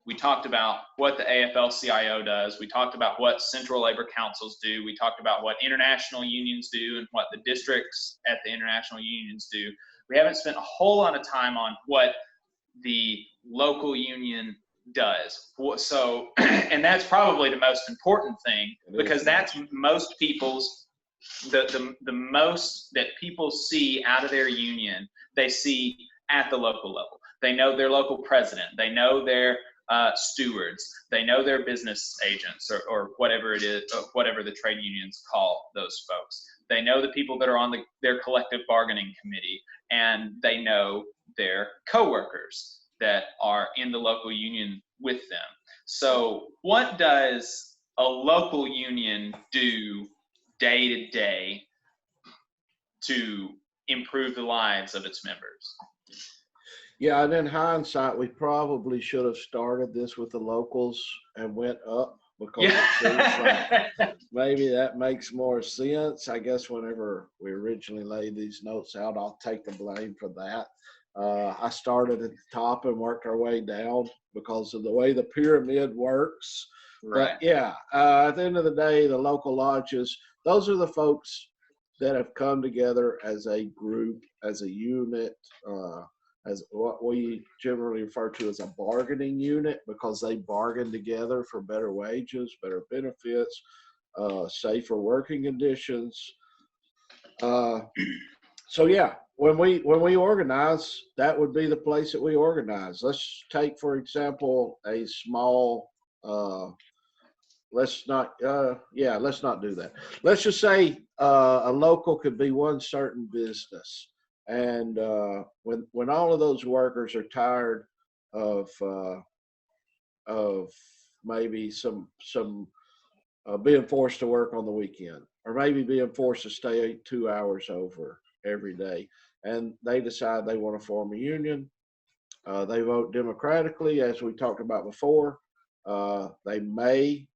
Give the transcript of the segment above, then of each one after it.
We talked about what the AFL-CIO does. We talked about what central labor councils do. We talked about what international unions do and what the districts at the international unions do. We haven't spent a whole lot of time on what the local union does. So, and that's probably the most important thing, because that's most people's, the most that people see out of their union, they see at the local level. They know their local president. They know their stewards. They know their business agents, or whatever it is, or whatever the trade unions call those folks. They know the people that are on their collective bargaining committee, and they know their coworkers that are in the local union with them. So what does a local union do day to day to improve the lives of its members? Yeah, and in hindsight, we probably should have started this with the locals and went up, because it seems like maybe that makes more sense. I guess whenever we originally laid these notes out, I'll take the blame for that. I started at the top and worked our way down because of the way the pyramid works. Right. But yeah, at the end of the day, the local lodges, those are the folks that have come together as a group, as a unit, as what we generally refer to as a bargaining unit, because they bargain together for better wages, better benefits, safer working conditions. So yeah, when we organize, that would be the place that we organize. Let's take, for example, a small, let's not do that. Let's just say a local could be one certain business. And when all of those workers are tired of maybe some being forced to work on the weekend, or maybe being forced to stay 2 hours over every day, and they decide they want to form a union, they vote democratically, as we talked about before. They may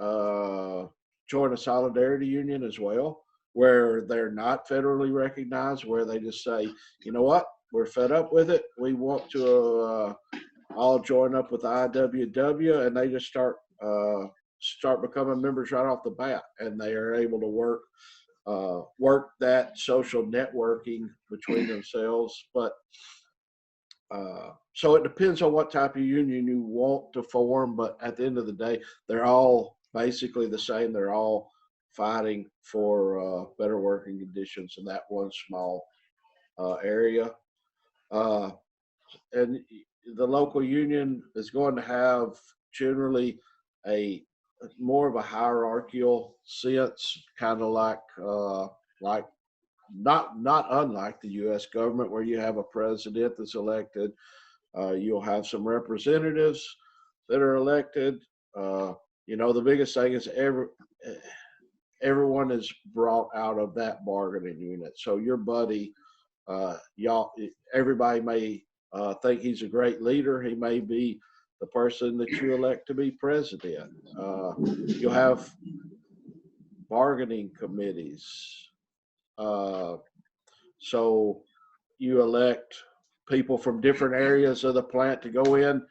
join a solidarity union as well, where they're not federally recognized, where they just say, you know what, we're fed up with it. We want to all join up with the IWW, and they just start becoming members right off the bat, and they are able to work that social networking between themselves. But so it depends on what type of union you want to form, but at the end of the day, they're all basically the same. They're all fighting for better working conditions in that one small area. And the local union is going to have generally a more of a hierarchical sense, kind of like not unlike the U.S. government, where you have a president that's elected. You'll have some representatives that are elected. The biggest thing is everyone is brought out of that bargaining unit. So your buddy, everybody may think he's a great leader. He may be the person that you elect to be president. You'll have bargaining committees. So you elect people from different areas of the plant to go in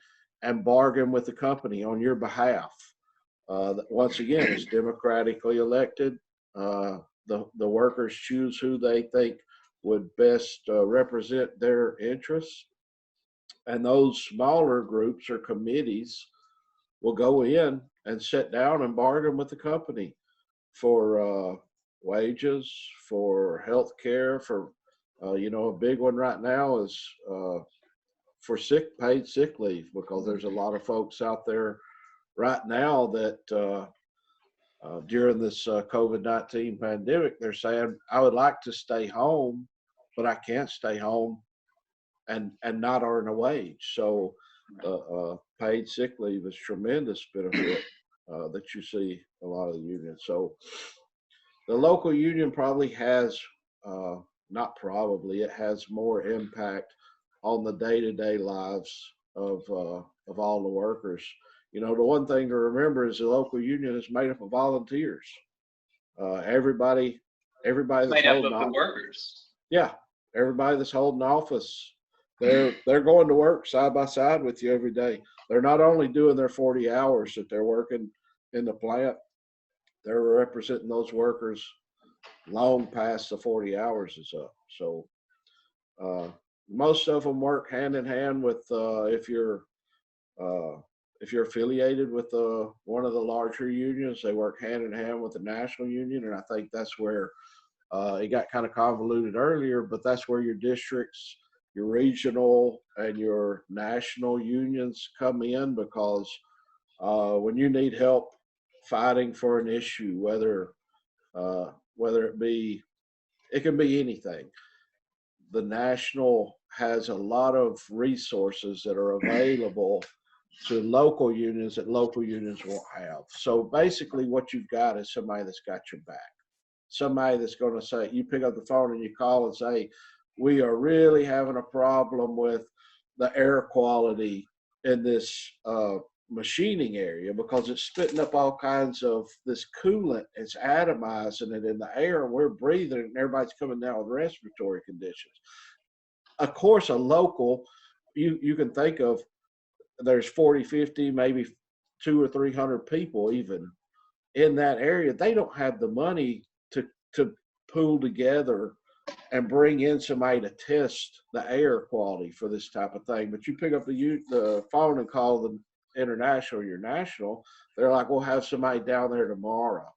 and bargain with the company on your behalf. Once again, it's democratically elected. The workers choose who they think would best represent their interests. And those smaller groups or committees will go in and sit down and bargain with the company for wages, for health care, for, a big one right now is for paid sick leave, because there's a lot of folks out there right now that during this COVID-19 pandemic, they're saying, I would like to stay home, but I can't stay home and not earn a wage. So paid sick leave is tremendous benefit that you see a lot of the unions. So the local union probably has, it has more impact on the day-to-day lives of all the workers. The one thing to remember is the local union is made up of volunteers. Everybody that's made up holding of the workers. Yeah, everybody that's holding office they're going to work side by side with you every day. They're not only doing their 40 hours that they're working in the plant, they're representing those workers long past the 40 hours is up. So most of them work hand in hand with if you're affiliated with one of the larger unions, they work hand in hand with the national union, and I think that's where it got kind of convoluted earlier. But that's where your districts, your regional, and your national unions come in, because when you need help fighting for an issue, whether it can be anything. The national has a lot of resources that are available to local unions that local unions won't have. So basically what you've got is somebody that's got your back. Somebody that's going to say, you pick up the phone and you call and say, we are really having a problem with the air quality in this machining area because it's spitting up all kinds of this coolant. It's atomizing it in the air, and we're breathing it, and everybody's coming down with respiratory conditions. Of course, a local, you can think of, there's 40, 50, maybe 200 or 300 people even in that area. They don't have the money to pool together and bring in somebody to test the air quality for this type of thing. But you pick up the phone and call the international or your national, they're like, we'll have somebody down there tomorrow.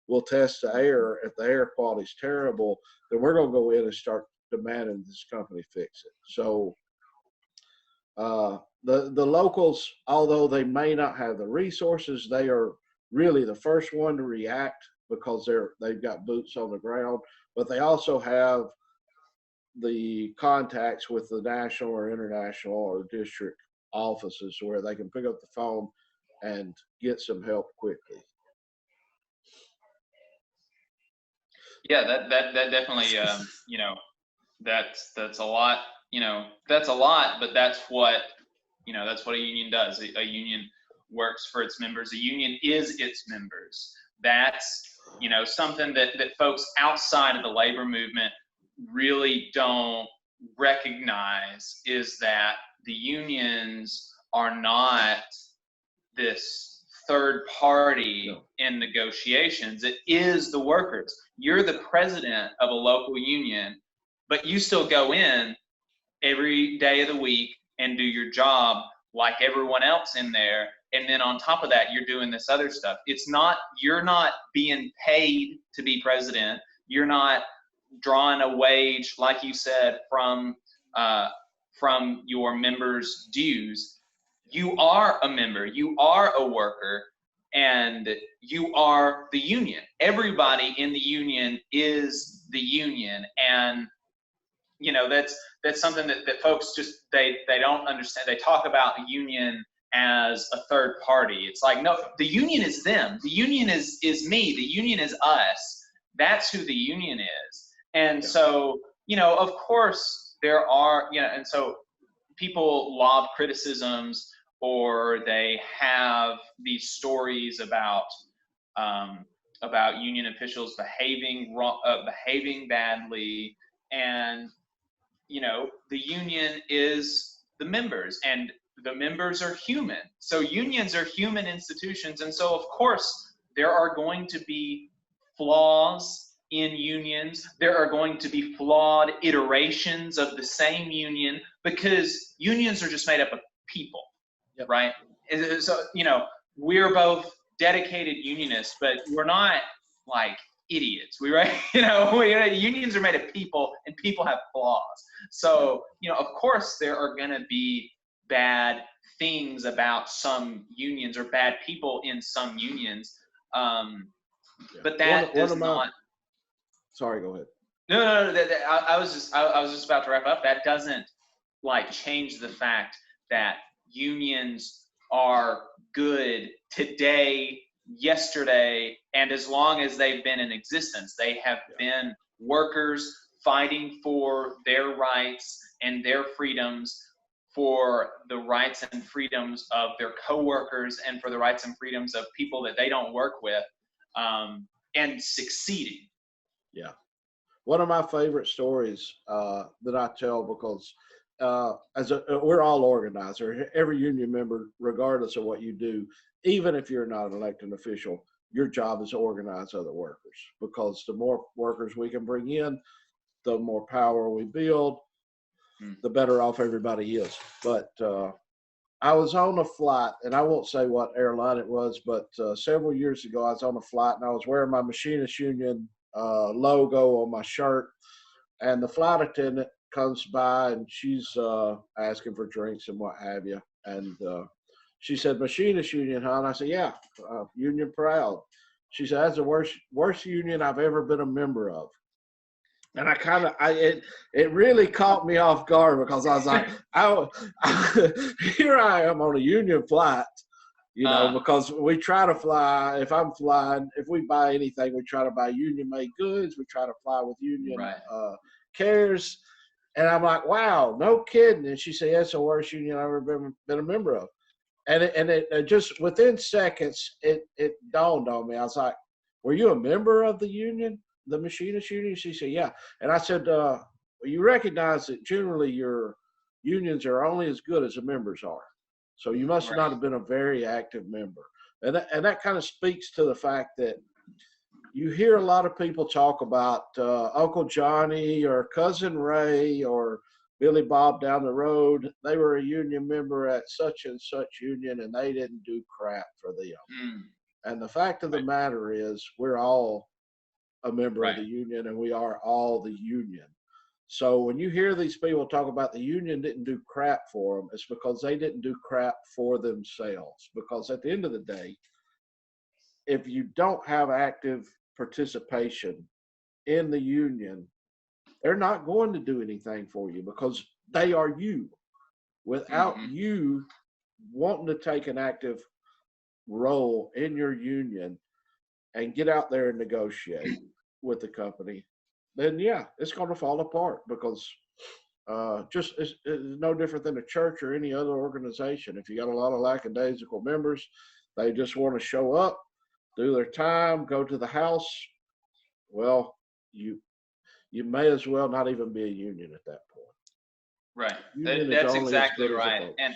We'll test the air. If the air quality is terrible, then we're going to go in and start demanding this company fix it. So the locals, although they may not have the resources, they are really the first one to react because they've got boots on the ground, but they also have the contacts with the national or international or district offices where they can pick up the phone and get some help quickly. Yeah, that definitely, that's a lot, that's a lot, but that's what a union does. A union works for its members. A union is its members. That's, something that folks outside of the labor movement really don't recognize, is that the unions are not this third party in negotiations. It is the workers. You're the president of a local union, but you still go in every day of the week and do your job like everyone else in there. And then on top of that, you're doing this other stuff. You're not being paid to be president. You're not drawing a wage, like you said, from your members' dues. You are a member, you are a worker, and you are the union. Everybody in the union is the union. And that's something that folks just they don't understand. They talk about the union as a third party. It's like, no, the union is them. The union is me. The union is us. That's who the union is. And so, of course there are, and so people lob criticisms, or they have these stories about union officials behaving badly. And the union is the members, and the members are human. So unions are human institutions, and so of course there are going to be flaws in unions. There are going to be flawed iterations of the same union, because unions are just made up of people. Yep. Right? So, we're both dedicated unionists, but we're not like idiots. Unions are made of people, and people have flaws. So, of course there are going to be bad things about some unions, or bad people in some unions. But that does not. Sorry, go ahead. No. I was just about to wrap up. That doesn't change the fact that unions are good today, yesterday, and as long as they've been in existence. They have been workers fighting for their rights and their freedoms, for the rights and freedoms of their coworkers, and for the rights and freedoms of people that they don't work with, and succeeding. Yeah. One of my favorite stories that I tell, because we're all organized, or every union member, regardless of what you do, even if you're not an elected official, your job is to organize other workers, because the more workers we can bring in, the more power we build, the better off everybody is. But I was on a flight, and I won't say what airline it was, but several years ago, I was on a flight and I was wearing my Machinist Union logo on my shirt, and the flight attendant comes by and she's asking for drinks and what have you. And she said, "Machinist Union, huh?" And I said, "Yeah, union proud." She said, "That's the worst union I've ever been a member of." And it really caught me off guard, because I was like, here I am on a union flight, because we try to fly. If I'm flying, if we buy anything, we try to buy union made goods. We try to fly with union carriers. And I'm like, wow, no kidding. And she said, "Yeah, it's the worst union I've ever been a member of." And it just within seconds, it dawned on me. I was like, "Were you a member of the union, the Machinist Union?" She said, "Yeah." And I said, "Well, you recognize that generally your unions are only as good as the members are. So you must not have been a very active member." And that kind of speaks to the fact that you hear a lot of people talk about Uncle Johnny or Cousin Ray or Billy Bob down the road. They were a union member at such and such union, and they didn't do crap for them. And the fact of the matter is, we're all a member of the union, and we are all the union. So when you hear these people talk about the union didn't do crap for them, it's because they didn't do crap for themselves. Because at the end of the day, if you don't have active participation in the union, they're not going to do anything for you, because they are you. Without you wanting to take an active role in your union and get out there and negotiate with the company, then yeah, it's going to fall apart, because it's no different than a church or any other organization. If you got a lot of lackadaisical members, they just want to show up, do their time, go to the house, well, you may as well not even be a union at that point. Right. That's exactly right. And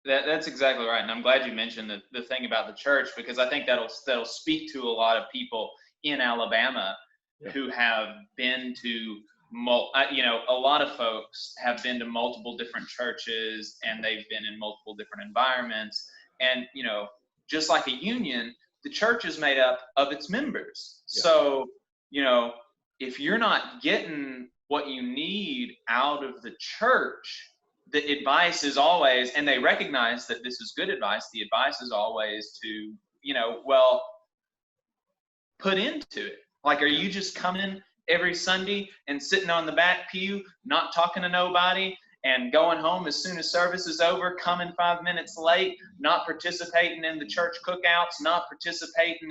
that's exactly right. And I'm glad you mentioned the thing about the church, because I think that'll speak to a lot of people in Alabama who have been to, a lot of folks have been to multiple different churches, and they've been in multiple different environments. And, just like a union, the church is made up of its members. So, if you're not getting what you need out of the church, the advice is always, and they recognize that this is good advice, the advice is always to, put into it. Like, are you just coming every Sunday and sitting on the back pew, not talking to nobody, and going home as soon as service is over, coming 5 minutes late, not participating in the church cookouts, not participating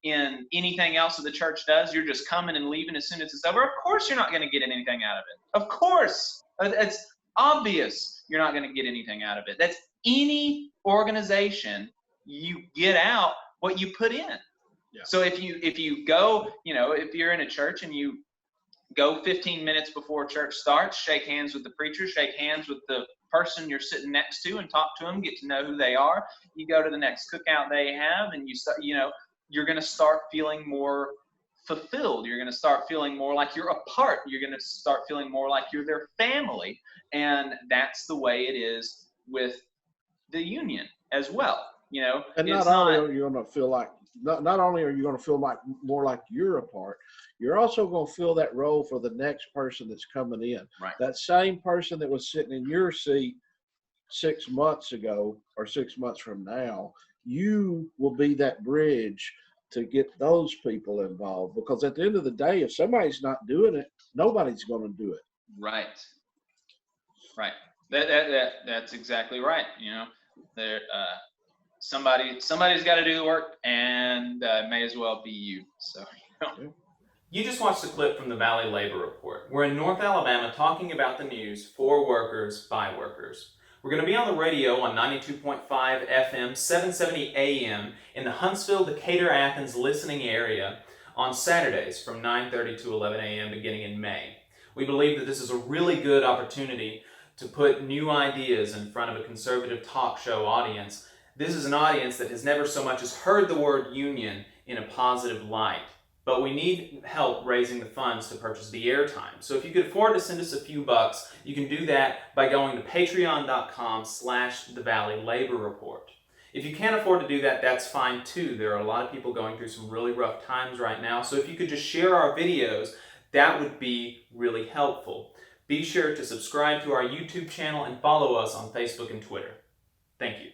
in anything else that the church does? You're just coming and leaving as soon as it's over. Of course you're not going to get anything out of it. Of course. It's obvious you're not going to get anything out of it. That's any organization. You get out what you put in. So if you go, if you're in a church and you go 15 minutes before church starts, shake hands with the preacher, shake hands with the person you're sitting next to and talk to them, get to know who they are. You go to the next cookout they have, and you start, you're going to start feeling more fulfilled. You're going to start feeling more like you're a part. You're going to start feeling more like you're their family. And that's the way it is with the union as well. And not only are you going to feel like, not only are you going to feel like more like you're a part, you're also going to fill that role for the next person that's coming in. Right. That same person that was sitting in your seat 6 months ago or 6 months from now, you will be that bridge to get those people involved. Because at the end of the day, if somebody's not doing it, nobody's going to do it. Right. That's exactly right. There. Somebody's got to do the work, and may as well be you. So, You just watched a clip from the Valley Labor Report. We're in North Alabama talking about the news for workers, by workers. We're going to be on the radio on 92.5 FM, 770 AM in the Huntsville, Decatur, Athens listening area on Saturdays from 9:30 to 11 AM beginning in May. We believe that this is a really good opportunity to put new ideas in front of a conservative talk show audience. This is an audience that has never so much as heard the word union in a positive light. But we need help raising the funds to purchase the airtime. So if you could afford to send us a few bucks, you can do that by going to patreon.com/thevalleylaborreport. If you can't afford to do that, that's fine too. There are a lot of people going through some really rough times right now. So if you could just share our videos, that would be really helpful. Be sure to subscribe to our YouTube channel and follow us on Facebook and Twitter. Thank you.